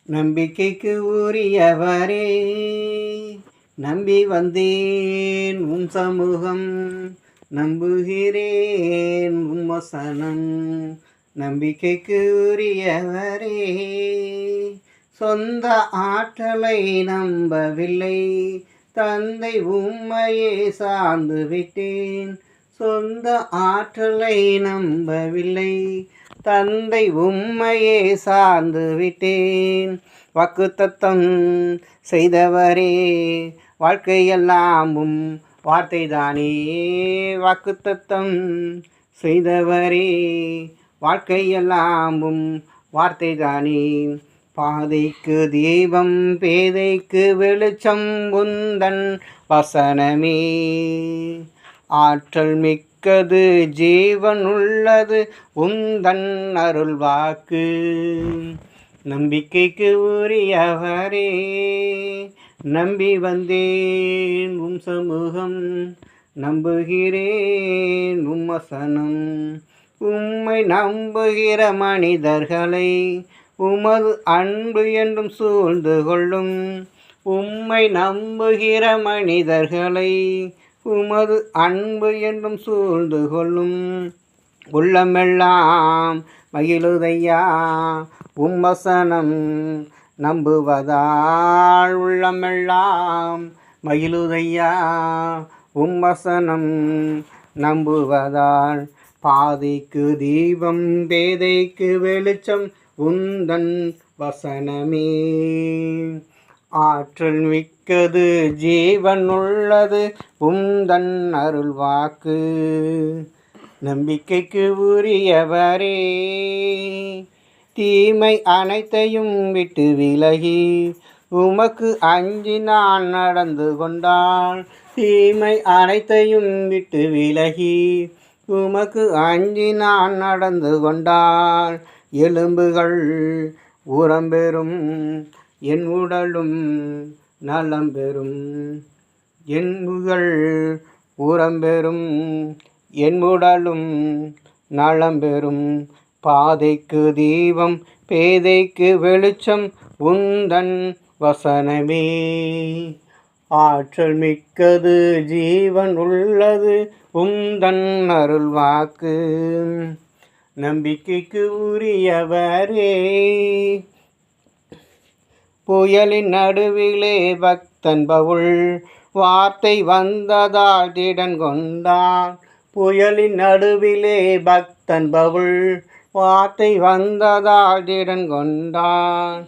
நம்பிக்கைக்கு உரியவரே, நம்பி வந்தேன் உம் சமூகம், நம்புகிறேன் உம் வசனம். நம்பிக்கைக்கு உரியவரே, சொந்த ஆற்றலை நம்பவில்லை, தந்தை உம்மையே சார்ந்து விட்டேன். சொந்த ஆற்றலை நம்பவில்லை, தந்தை உம்மையே சார்ந்து விட்டேன். வாக்குத்தத்தம் செய்தவரே, வாழ்க்கையெல்லாம் உம் வார்த்தைதானே. வாக்குத்தத்தம் செய்தவரே, வாழ்க்கையெல்லாம் உம் வார்த்தைதானே. பாதைக்கு தீபம், பேதைக்கு வெளிச்சம் உந்தன் வசனமே. ஆற்றல் மிக்கது, ஜீவன் உள்ளது உந்தன் அருள்வாக்கு. நம்பிக்கைக்கு உரியவரே, நம்பி வந்தேன் உம் சமூகம், நம்புகிறேன் உம் வசனம். உம்மை நம்புகிற மனிதர்களை உமது அன்பு என்றும் சூழ்ந்து கொள்ளும். உம்மை நம்புகிற மனிதர்களை உமது அன்பு என்றும் சூழ்ந்து கொள்ளும். உள்ளமெல்லாம் மகிழுதையா உம் வசனம் நம்புவதால். உள்ளமெல்லாம் மகிழுதையா உம் வசனம் நம்புவதால். பாதைக்கு தீபம், பேதைக்கு வெளிச்சம் உந்தன் வசனமே. ஆற்றல் மிக்கது, ஜீவன் உள்ளது உந்தன் அருள்வாக்கு. நம்பிக்கைக்கு உரியவரே, தீமை அனைத்தையும் விட்டு விலகி உமக்கு அஞ்சி நான் நடந்து கொண்டால். தீமை அனைத்தையும் விட்டு விலகி உமக்கு அஞ்சி நான் நடந்து கொண்டால். எலும்புகள் உரம்பெறும், என் உடலும் நலம் பெறும். எலும்புகள் உரம்பெறும், என் உடலும் நலம் பெறும். பாதைக்கு தீபம், பேதைக்கு வெளிச்சம் உந்தன் வசனமே. ஆற்றல் மிக்கது, ஜீவன் உள்ளது உந்தன் அருள்வாக்கு. நம்பிக்கைக்கு உரியவரே, புயலின் நடுவிலே பக்தன் பவுல் வார்த்தை வந்ததால் திடன் கொண்டான். புயலின் நடுவிலே பக்தன் பவுல் வார்த்தை வந்ததால் திடன் கொண்டான்.